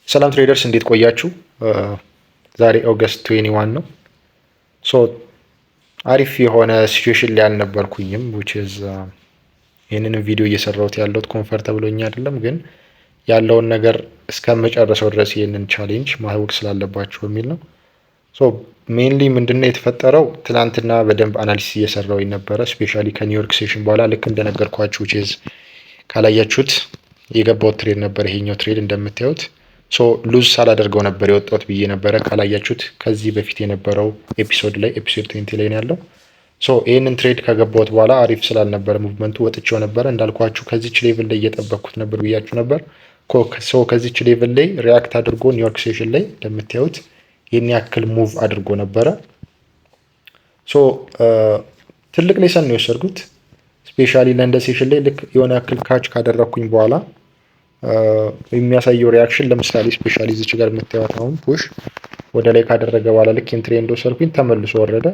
ሰላም ትሬደርስ እንዴት ቆያችሁ? ዛሬ ኦገስት 21 ነው። ሶ አሪፍ የሆነ ሲቹዌሽን ላይ አልነበርኩኝም which is ይህንን ቪዲዮ እየሰራሁት ያለሁት ኮምፈርተብል ሆኜ አይደለም፣ ግን ያለውን ነገር እስከ መጨረሻው ድረስ ይህንን ቻሌንጅ ማወቅ ስላለባችሁ በሚል ነው። ሶ ሜንሊ ምንድነው የተፈጠረው? ትናንትና በደንብ አናሊሲስ እየሰራው ነበረ፣ ስፔሻሊ ከኒውዮርክ ሴሽን በኋላ ልክ እንደነገርኳችሁ which is ካላያችሁት የገባው ትሬድ ነበር ይሄኛው ትሬድ እንደምታዩት። ሶ ሉዝ ሳላደርገው ነበር የወጣሁት ብዬ ነበረ። ካላያችሁት ከዚህ በፊት የነበረው ኤፒሶድ 20 ላይ ነው ያለው። ሶ ይህንን ትሬድ ከገባሁት በኋላ አሪፍ ስላልነበረ ሙቭመንቱ ወጥቼው ነበረ። እንዳልኳችሁ ከዚች ሌቭል ላይ እየጠበቅኩት ነበር ብያችሁ ነበር። ሶ ከዚች ሌቭል ላይ ሪያክት አድርጎ ኒውዮርክ ሴሽን ላይ እንደምታዩት ይህን ያክል ሙቭ አድርጎ ነበረ። ሶ ትልቅ ሌሰን ነው የወሰድኩት። ስፔሻሊ ለንደን ሴሽን ላይ ልክ የሆነ ያክል ካች ካደረግኩኝ በኋላ የሚያሳየው ሪያክሽን ለምሳሌ ስፔሻሊ እዚች ጋር የምታዩት አሁን ፑሽ ወደ ላይ ካደረገ በኋላ ልክ ኢንትሬንድ ወሰድኩኝ ተመልሶ ወረደ።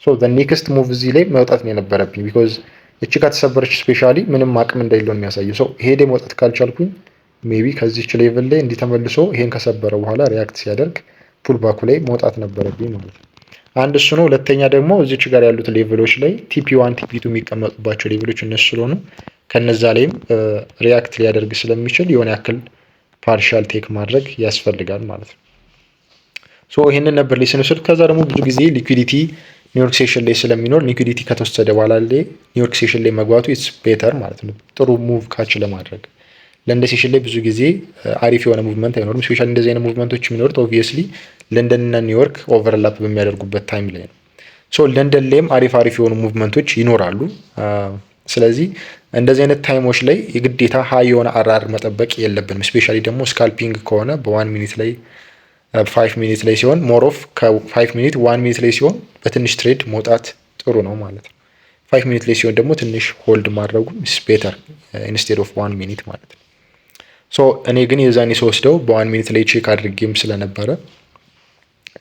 ሶ ዘ ኔክስት ሙቭ እዚህ ላይ መውጣት ነው የነበረብኝ ቢኮዝ እቺ ከተሰበረች ስፔሻሊ ምንም አቅም እንደሌለው የሚያሳየው። ሶ ሄዴ መውጣት ካልቻልኩኝ ሜቢ ከዚች ሌቭል ላይ እንዲተመልሶ ይሄን ከሰበረ በኋላ ሪያክት ሲያደርግ ፑል ባኩ ላይ መውጣት ነበረብኝ ማለት ነው። አንድ እሱ ነው። ሁለተኛ ደግሞ እዚች ጋር ያሉት ሌቭሎች ላይ ቲፒ1 ቲፒ2 የሚቀመጡባቸው ሌቭሎች እነሱ ስለሆኑ ከነዛ ላይም ሪያክት ሊያደርግ ስለሚችል የሆነ ያክል ፓርሻል ቴክ ማድረግ ያስፈልጋል ማለት ነው። ሶ ይሄንን ነበር ሊስን ወስድ። ከዛ ደግሞ ብዙ ጊዜ ሊኩዊዲቲ ኒውዮርክ ሴሽን ላይ ስለሚኖር ሊኩዊዲቲ ከተወሰደ በኋላ ላይ ኒውዮርክ ሴሽን ላይ መግባቱ ኢትስ ቤተር ማለት ነው፣ ጥሩ ሙቭ ካች ለማድረግ። ለንደን ሴሽን ላይ ብዙ ጊዜ አሪፍ የሆነ ሙቭመንት አይኖርም። ስፔሻሊ እንደዚህ አይነት ሙቭመንቶች የሚኖሩት ኦብቪየስሊ ለንደን እና ኒውዮርክ ኦቨርላፕ በሚያደርጉበት ታይም ላይ ነው። ሶ ለንደን ላይም አሪፍ የሆኑ ሙቭመንቶች ይኖራሉ። ስለዚህ እንደዚህ አይነት ታይሞች ላይ የግዴታ ሀይ የሆነ አራር መጠበቅ የለብንም። ስፔሻሊ ደግሞ ስካልፒንግ ከሆነ በ1 ሚኒት ላይ 5 ሚኒት ላይ ሲሆን ሞር ኦፍ ከ5 ሚኒት 1 ሚኒት ላይ ሲሆን በትንሽ ትሬድ መውጣት ጥሩ ነው ማለት ነው። 5 ሚኒት ላይ ሲሆን ደግሞ ትንሽ ሆልድ ማድረጉ ቤተር ኢንስቴድ ኦፍ 1 ሚኒት ማለት ነው። ሶ እኔ ግን የዛኔ ስወስደው በ1 ሚኒት ላይ ቼክ አድርጌም ስለነበረ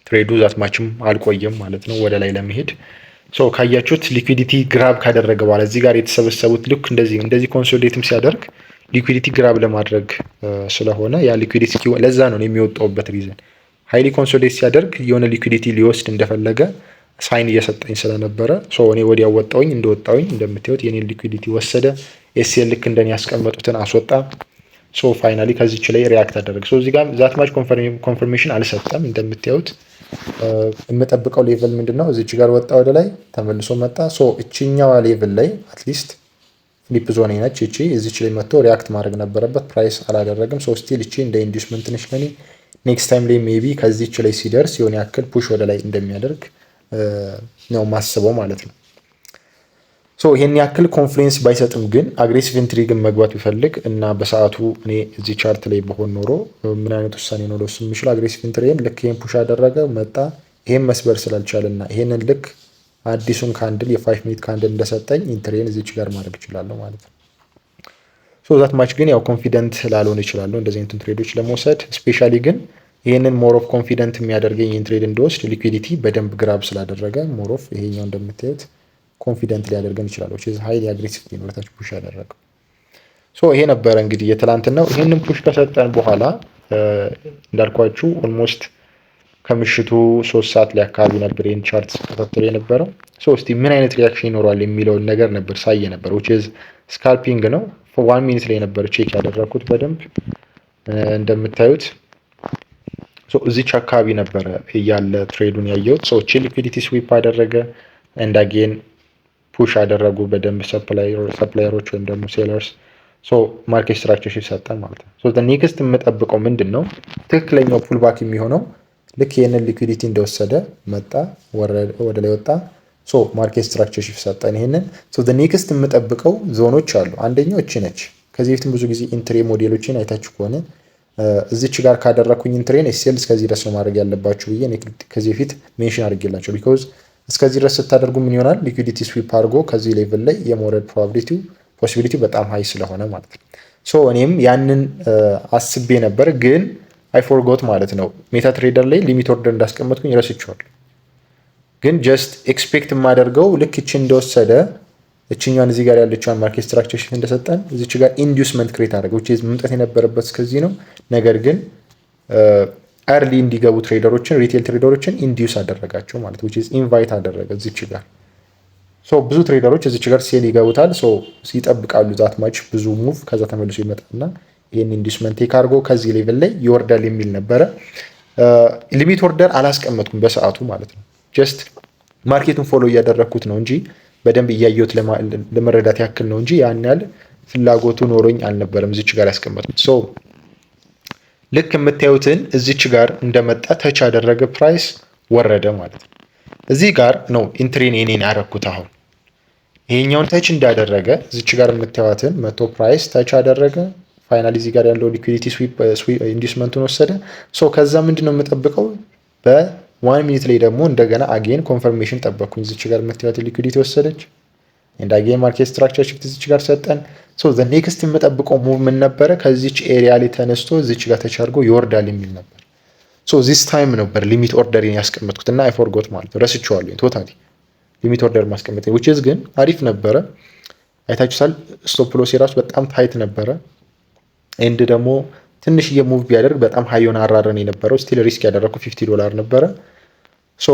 ትሬዱ ዛትማችም አልቆየም ማለት ነው ወደ ላይ ለመሄድ። ሶ ካያችሁት ሊኩዊዲቲ ግራብ ካደረገ በኋላ እዚህ ጋር የተሰበሰቡት ልክ እንደዚህ ኮንሶሊዴትም ሲያደርግ ሊኩዊዲቲ ግራብ ለማድረግ ስለሆነ ያ ሊኩዊዲቲ ለዛ ነው የሚወጣውበት ሪዝን። ሃይሊ ኮንሶሊዴት ሲያደርግ የሆነ ሊኩዊዲቲ ሊወስድ እንደፈለገ ሳይን እየሰጠኝ ስለነበረ ሶ እኔ ወዲያው ወጣሁኝ። እንደወጣሁኝ እንደምታዩት የኔን ሊኩዊዲቲ ወሰደ። ኤስኤል ልክ እንደኔ ያስቀመጡትን አስወጣ። ሶ ፋይናሊ ከዚች ላይ ሪያክት አደረገ። ሶ እዚህ ጋር ዛትማች ኮንፈርሜሽን አልሰጠም። እንደምታዩት የምጠብቀው ሌቭል ምንድነው? እዚች ጋር ወጣ ወደ ላይ ተመልሶ መጣ። ሶ እቺኛዋ ሌቭል ላይ አትሊስት ፍሊፕ ዞን ነች። እቺ እዚች ላይ መጥቶ ሪያክት ማድረግ ነበረበት። ፕራይስ አላደረግም። ሶ ስቲል እቺ እንደ ኢንዲስመንት ነች ለኔ። ኔክስት ታይም ላይ ሜቢ ከዚች ላይ ሲደርስ የሆነ ያክል ፑሽ ወደ ላይ እንደሚያደርግ ነው ማስበው ማለት ነው። ሶ ይሄን ያክል ኮንፍሉዌንስ ባይሰጥም ግን አግሬሲቭ ኢንትሪግን መግባት ቢፈልግ እና በሰዓቱ እኔ እዚህ ቻርት ላይ በሆን ኖሮ ምን አይነት ውሳኔ ነው ለወስን የሚችል? አግሬሲቭ ኢንትሪግን ልክ ይሄን ፑሽ አደረገ መጣ። ይሄን መስበር ስላልቻለና ይሄንን ልክ አዲሱን ካንድል የ5 ሚኒት ካንድል እንደሰጠኝ ኢንትሪግን እዚች ጋር ማድረግ ይችላለሁ ማለት ነው። ሶ ዛት ማች ግን ያው ኮንፊደንት ላልሆን ይችላለሁ እንደዚህ አይነት ትሬዶች ለመውሰድ። ስፔሻሊ ግን ይሄንን ሞር ኦፍ ኮንፊደንት የሚያደርገኝ ይሄን ትሬድ እንደወስድ ሊኩዊዲቲ በደንብ ግራብ ስላደረገ ሞር ኦፍ ይሄኛው እንደምታዩት ኮንፊደንት ሊያደርገን ይችላል። እዚህ ሃይሊ አግሬሲቭ ሊኖርታች ፑሽ ያደረገው። ሶ ይሄ ነበረ እንግዲህ የትላንትናው። ይሄንን ፑሽ ከሰጠን በኋላ እንዳልኳችሁ ኦልሞስት ከምሽቱ 3 ሰዓት ላይ አካባቢ ነበር ይሄን ቻርት ተከታትሎ የነበረው። ሶ እስቲ ምን አይነት ሪያክሽን ይኖራል የሚለውን ነገር ነበር ሳየ ነበር which is ስካልፒንግ ነው። 1 ሚኒት ላይ ነበር ቼክ ያደረኩት በደንብ እንደምታዩት። ሶ እዚች አካባቢ ነበረ ያለ ትሬዱን ያየሁት። ሶ እቺ ሊኩዊዲቲ ስዊፕ አደረገ and again ፑሽ አደረጉ በደንብ ሰፕላየሮች ወይም ደግሞ ሴለርስ። ሶ ማርኬት ስትራክቸር ሽፍት ሰጠን ማለት ነው። ሶ ኔክስት የምጠብቀው ምንድን ነው? ትክክለኛው ፑል ባክ የሚሆነው ልክ ይህንን ሊኩዊዲቲ እንደወሰደ መጣ ወደ ላይ ወጣ። ሶ ማርኬት ስትራክቸር ሽፍት ሰጠን ይሄንን። ሶ ኔክስት የምጠብቀው ዞኖች አሉ። አንደኛው እቺ ነች። ከዚህ በፊትም ብዙ ጊዜ ኢንትሬ ሞዴሎችን አይታችሁ ከሆነ እዚች ጋር ካደረኩኝ ኢንትሬን ኤስኤል እስከዚህ ድረስ ነው ማድረግ ያለባችሁ ብዬ ከዚህ በፊት ሜንሽን አድርጌላቸው ቢኮዝ እስከዚህ ድረስ ስታደርጉ ምን ይሆናል? ሊኩዊዲቲ ስዊፕ አድርጎ ከዚህ ሌቭል ላይ የመውረድ ፖሲቢሊቲው በጣም ሃይ ስለሆነ ማለት ነው። ሶ እኔም ያንን አስቤ ነበር፣ ግን አይ ፎርጎት ማለት ነው። ሜታ ትሬደር ላይ ሊሚት ኦርደር እንዳስቀመጥኩኝ ረስቼዋለሁ። ግን ጀስት ኤክስፔክት የማደርገው ልክ እቺ እንደወሰደ እቺኛን እዚህ ጋር ያለችውን ማርኬት ስትራክቸር ሽፍት እንደሰጠን እዚች ጋር ኢንዲዩስመንት ክሬት አደረገ which is መምጣት የነበረበት እስከዚህ ነው። ነገር ግን አርሊ እንዲገቡ ትሬደሮችን ሪቴል ትሬደሮችን ኢንዲዩስ አደረጋቸው ማለት which is ኢንቫይት አደረገ እዚች ጋር። ሶ ብዙ ትሬደሮች እዚች ጋር ሴል ይገቡታል። ሶ ይጠብቃሉ ዛት ማች ብዙ ሙቭ፣ ከዛ ተመልሶ ይመጣና ይሄን ኢንዲስመንት ቴክ አድርጎ ከዚህ ሌቭል ላይ ይወርዳል የሚል ነበረ። ሊሚት ኦርደር አላስቀመጥኩም በሰዓቱ ማለት ነው። ጀስት ማርኬቱን ፎሎ እያደረግኩት ነው እንጂ በደንብ እያየሁት ለመረዳት ያክል ነው እንጂ ያን ያህል ፍላጎቱ ኖሮኝ አልነበረም እዚች ጋር ያስቀመጥኩት። ሶ ልክ የምታዩትን እዚች ጋር እንደመጣ ተች ያደረገ ፕራይስ ወረደ ማለት ነው። እዚህ ጋር ነው ኢንትሪን የኔን ያደረግኩት። አሁን ይሄኛውን ተች እንዳደረገ እዚች ጋር የምታዩትን መቶ ፕራይስ ተች አደረገ። ፋይናሊ እዚህ ጋር ያለው ሊኩዊዲቲ ኢንዲስመንቱን ወሰደ። ሶ ከዛ ምንድን ነው የምጠብቀው? በዋን ሚኒት ላይ ደግሞ እንደገና አጌን ኮንፈርሜሽን ጠበቅኩኝ። እዚች ጋር የምታዩትን ሊኩዊዲቲ ወሰደች። ኤንድ አጌን ማርኬት ስትራክቸር ሽፍት እዚች ጋር ሰጠን። ሶ ዘ ኔክስት የምጠብቀው ሙቭ ምን ነበረ? ከዚች ኤሪያ ላይ ተነስቶ እዚች ጋር ተቻርጎ ይወርዳል የሚል ነበር። ሶ ዚስ ታይም ነበር ሊሚት ኦርደርን ያስቀመጥኩት እና አይ ፎርጎት ማለት ነው፣ ረስቼዋለሁ ቶታሊ ሊሚት ኦርደር ማስቀመጥ which is ግን አሪፍ ነበረ። አይታችሁታል። ስቶፕ ሎስ የራሱ በጣም ታይት ነበረ። ኤንድ ደግሞ ትንሽዬ ሙቭ ቢያደርግ በጣም ሀይ የሆነ አራረን የነበረው ስቲል ሪስክ ያደረግኩ $50 ነበረ። ሶ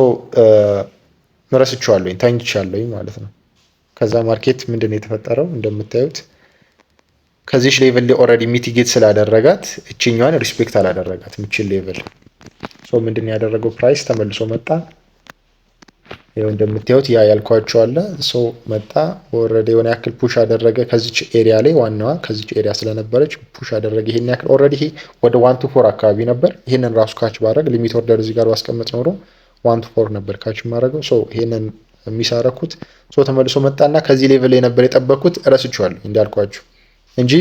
ረስቼዋለሁኝ፣ ተኝቻለሁኝ ማለት ነው። ከዛ ማርኬት ምንድን ነው የተፈጠረው? እንደምታዩት ከዚች ሌቭል ላይ ኦልሬዲ ሚቲጌት ስላደረጋት እችኛዋን ሪስፔክት አላደረጋት ምችል ሌቭል። ሶ ምንድን ነው ያደረገው? ፕራይስ ተመልሶ መጣ። ይኸው እንደምታዩት ያ ያልኳቸው አለ። ሶ መጣ ኦልሬዲ የሆነ ያክል ፑሽ አደረገ ከዚች ኤሪያ ላይ፣ ዋናዋ ከዚች ኤሪያ ስለነበረች ፑሽ አደረገ ይሄን ያክል። ኦልሬዲ ይሄ ወደ 1 to 4 አካባቢ ነበር። ይሄንን ራሱ ካች ባደረግ ሊሚት ኦርደር እዚህ ጋር ባስቀመጥ ኖሮ 1 to 4 ነበር ካች ማድረገው። ሶ ይሄንን የሚሳረኩት ሶ ተመልሶ መጣና ከዚህ ሌቭል ላይ ነበር የጠበቅኩት። እረስቼዋለሁ እንዳልኳችሁ እንጂ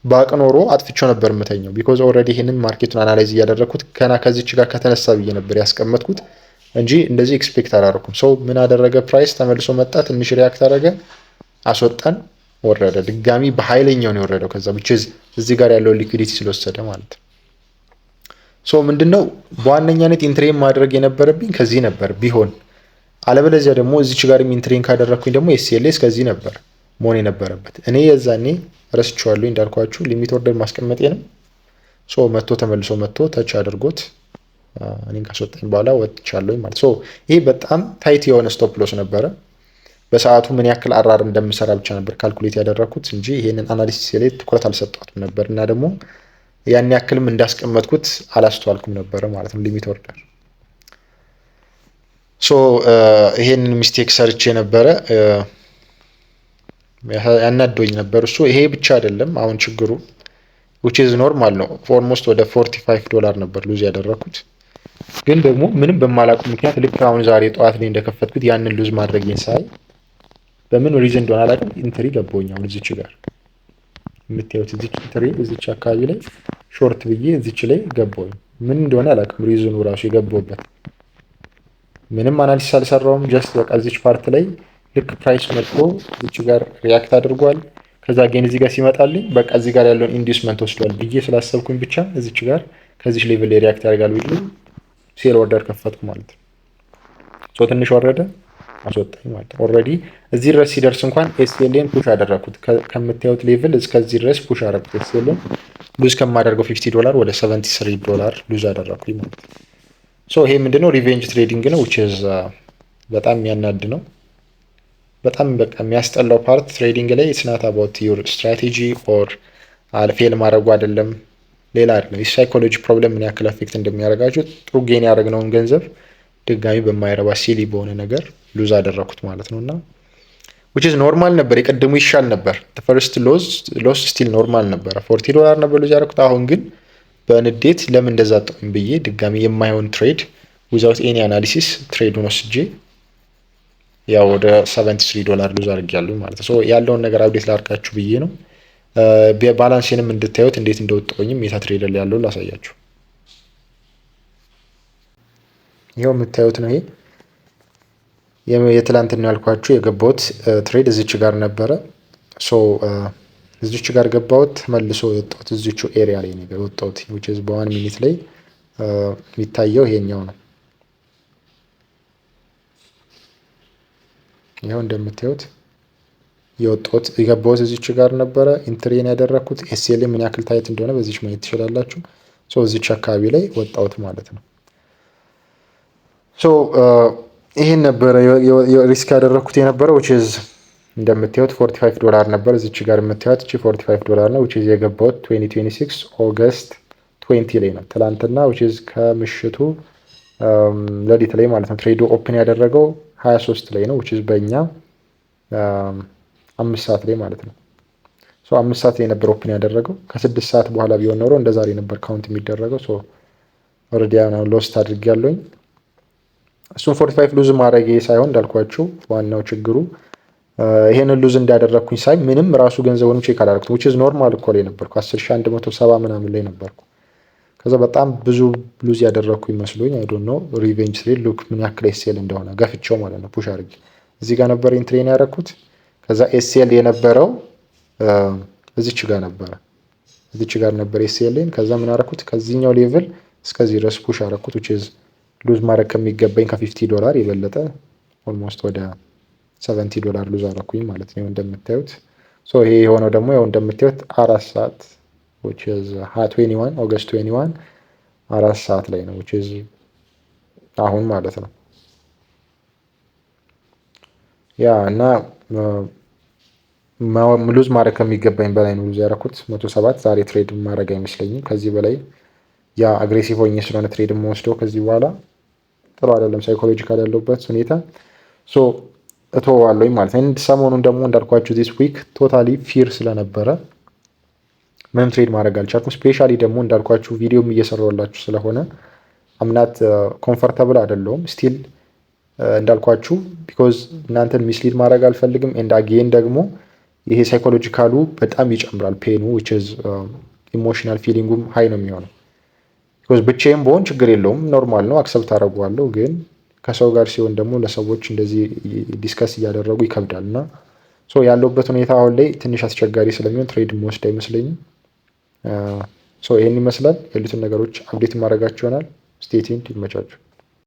ባቅ ኖሮ አጥፍቼው ነበር የምተኘው። ቢኮዝ ኦልሬዲ ይሄንን ማርኬቱን አናላይዝ እያደረግኩት ከና ከዚች ጋር ከተነሳ ብዬ ነበር ያስቀመጥኩት እንጂ እንደዚህ ኤክስፔክት አላደረኩም። ሰው ምን አደረገ? ፕራይስ ተመልሶ መጣ፣ ትንሽ ሪያክት አደረገ፣ አስወጣን፣ ወረደ። ድጋሚ በኃይለኛው ነው የወረደው። ከዛ which is እዚህ ጋር ያለው ሊኩዊዲቲ ስለወሰደ ማለት ነው። ሶ ምንድነው በዋነኛነት ኢንትሬን ማድረግ የነበረብኝ ከዚህ ነበር ቢሆን፣ አለበለዚያ ደግሞ እዚች ጋር ኢንትሬን ካደረግኩኝ ደግሞ ኤስኤልኤስ ከዚህ ነበር መሆን የነበረበት። እኔ የዛኔ ረስቼዋለሁ እንዳልኳችሁ ሊሚት ኦርደር ማስቀመጤንም። ሶ መጥቶ ተመልሶ መጥቶ ተች አድርጎት እኔን ካስወጣኝ በኋላ ወጥቻለሁ ማለት። ሶ ይሄ በጣም ታይት የሆነ ስቶፕ ሎስ ነበረ። በሰዓቱ ምን ያክል አራር እንደምሰራ ብቻ ነበር ካልኩሌት ያደረኩት እንጂ ይሄንን አናሊሲስ ላይ ትኩረት አልሰጠሁትም ነበር እና ደግሞ ያን ያክልም እንዳስቀመጥኩት አላስተዋልኩም ነበረ ማለት ነው ሊሚት ኦርደር። ሶ ይሄንን ሚስቴክ ሰርቼ ነበረ፣ ያናዶኝ ነበር እሱ። ይሄ ብቻ አይደለም አሁን ችግሩ which is ኖርማል ነው። ኦልሞስት ወደ $45 ነበር ሉዝ ያደረኩት። ግን ደግሞ ምንም በማላውቁ ምክንያት ልክ አሁን ዛሬ ጠዋት ላይ እንደከፈትኩት ያንን ሉዝ ማድረግን ሳይ በምን ሪዝን እንደሆነ አላውቅም ኢንትሪ ገባሁኝ። አሁን እዚች ጋር የምታዩት እዚች ኢንትሪ እዚች አካባቢ ላይ ሾርት ብዬ እዚች ላይ ገባሁኝ። ምን እንደሆነ አላውቅም ሪዝኑ ራሱ የገባሁበት። ምንም አናሊሲስ አልሰራውም። ጀስት በቃ እዚች ፓርት ላይ ልክ ፕራይስ መጥቶ እዚች ጋር ሪያክት አድርጓል። ከዛ ግን እዚህ ጋር ሲመጣልኝ በቃ እዚህ ጋር ያለውን ኢንዲስመንት ወስዷል ብዬ ስላሰብኩኝ ብቻ እዚች ጋር ከዚች ሌቭል ላይ ሪያክት ያደርጋል ብዬ ሴል ኦርደር ከፈትኩ ማለት ነው። ሶ ትንሽ ወረደ፣ አስወጣኝ ማለት ነው። ኦልሬዲ እዚህ ድረስ ሲደርስ እንኳን ኤስኤልን ፑሽ አደረኩት። ከምታዩት ሌቭል እስከዚህ ድረስ ፑሽ አደረኩት። ኤስኤልን ሉዝ ከማደርገው $50 ወደ $73 ሉዝ አደረኩኝ ማለት ነው። ሶ ይሄ ምንድነው? ሪቬንጅ ትሬዲንግ ነው which is በጣም የሚያናድ ነው። በጣም በቃ የሚያስጠላው ፓርት ትሬዲንግ ላይ it's not about your strategy or ፌል ማድረጉ አይደለም፣ ሌላ አይደለም። የሳይኮሎጂ ፕሮብለም ምን ያክል አፌክት እንደሚያደርጋችሁ ጥሩ ጌን ያደረግነውን ገንዘብ ድጋሚ በማይረባ ሲሊ በሆነ ነገር ሉዝ አደረኩት ማለት ነው። እና which is ኖርማል ነበር። የቀድሙ ይሻል ነበር። ፈርስት ሎስ ስቲል ኖርማል ነበር። $40 ነበር ሉዝ ያደረኩት። አሁን ግን በንዴት ለምን እንደዛ አጣሁኝ ብዬ ድጋሚ የማይሆን ትሬድ ዊዛውት ኤኒ አናሊሲስ ትሬዱን ወስጄ ያው ወደ $73 ሉዝ አድርጌያለሁ ማለት ነው። ሶ ያለውን ነገር አፕዴት ላድርጋችሁ ብዬ ነው። ባላንሴንም እንድታዩት እንዴት እንደወጣሁኝም ሜታ ትሬደር ላይ ያለውን ላሳያችሁ። ይኸው የምታዩት ነው። ይሄ የትላንትና ያልኳችሁ የገባሁት ትሬድ እዚች ጋር ነበረ። ሶ እዚች ጋር ገባሁት፣ መልሶ የወጣሁት እዚቹ ኤሪያ ላይ ነው የወጣሁት which is በ1 ሚኒት ላይ የሚታየው ይሄኛው ነው። ይኸው እንደምታዩት የወጣሁት የገባሁት እዚች ጋር ነበረ። ኢንትሪን ያደረኩት ኤስኤል ምን ያክል ታይት እንደሆነ በዚች ማየት ትችላላችሁ። እዚች አካባቢ ላይ ወጣሁት ማለት ነው። ይሄን ነበረ ሪስክ ያደረኩት የነበረው which is እንደምታዩት $45 ነበር። እዚች ጋር የምታዩት እቺ $45 ነው which is የገባሁት 2026 ኦገስት 20 ላይ ነው ትላንትና which is ከምሽቱ ሌሊት ላይ ማለት ነው። ትሬዱ ኦፕን ያደረገው 23 ላይ ነው which is በእኛ 5 ሰዓት ላይ ማለት ነው። 5 ሰዓት ላይ ነበር ኦፕን ያደረገው። ከ6 ሰዓት በኋላ ቢሆን ኖሮ እንደዛሬ ነበር ካውንት የሚደረገው። ኦልሬዲ ሎስት አድርጌያለሁኝ። እሱም 45 ሉዝ ማድረጌ ሳይሆን እንዳልኳችሁ ዋናው ችግሩ ይሄንን ሉዝ እንዳደረግኩኝ ሳይ ምንም ራሱ ገንዘቡን ቼክ አላደረኩት which is ኖርማል እኮ ላይ ነበርኩ 10170 ምናምን ላይ ነበርኩ። ከዛ በጣም ብዙ ሉዝ ያደረግኩኝ መስሎኝ አይ ዶንት ኖ ሪቬንጅ ትሬድ ሉክ ምን ያክል ኤስኤል እንደሆነ ገፍቼው ማለት ነው ፑሽ አድርጌ እዚህ ጋር ነበር ኢንትሬን ያደረኩት። ከዛ ኤስኤል የነበረው እዚች ጋር ነበረ እዚች ጋር ነበር ኤስኤልን። ከዛ ምን አደረኩት ከዚህኛው ሌቭል እስከዚህ ድረስ ፑሽ አደረኩት which is ሉዝ ማድረግ ከሚገባኝ $50 የበለጠ ኦልሞስት ወደ $70 ሉዝ አደረኩኝ ማለት ነው እንደምታዩት። ይሄ የሆነው ደግሞ ያው እንደምታዩት 4 ሰዓት which is 21 ኦገስት 21 4 ሰዓት ላይ ነው which is አሁን ማለት ነው። ያ እና ሉዝ ማድረግ ከሚገባኝ በላይ ነው ሉዝ ያደረኩት 107። ዛሬ ትሬድ ማድረግ አይመስለኝም ከዚህ በላይ ያ አግሬሲቭ ሆኜ ስለሆነ ትሬድ የምወስደው ከዚህ በኋላ ጥሩ አይደለም ሳይኮሎጂካል ያለውበት ሁኔታ እተወዋለሁኝ ማለት ነው። ሰሞኑን ደግሞ እንዳልኳችሁ ዲስ ዊክ ቶታሊ ፊር ስለነበረ ምንም ትሬድ ማድረግ አልቻልኩም። ስፔሻሊ ደግሞ እንዳልኳችሁ ቪዲዮም እየሰራሁላችሁ ስለሆነ አምናት ኮምፈርታብል አይደለሁም ስቲል እንዳልኳችሁ ቢኮዝ እናንተን ሚስሊድ ማድረግ አልፈልግም። ኤንድ አጌን ደግሞ ይሄ ሳይኮሎጂካሉ በጣም ይጨምራል ፔኑ which is ኢሞሽናል ፊሊንጉም ሀይ ነው የሚሆነው። ቢኮዝ ብቻዬም በሆን ችግር የለውም ኖርማል ነው አክሰፕት አደርገዋለሁ። ግን ከሰው ጋር ሲሆን ደግሞ ለሰዎች እንደዚህ ዲስከስ እያደረጉ ይከብዳል እና ያለውበት ሁኔታ አሁን ላይ ትንሽ አስቸጋሪ ስለሚሆን ትሬድ መወስድ አይመስለኝም። ይህን ይመስላል ያሉትን ነገሮች አፕዴት ማድረጋችሁ ይሆናል። ስቴይ ቲዩንድ ይመቻችሁ።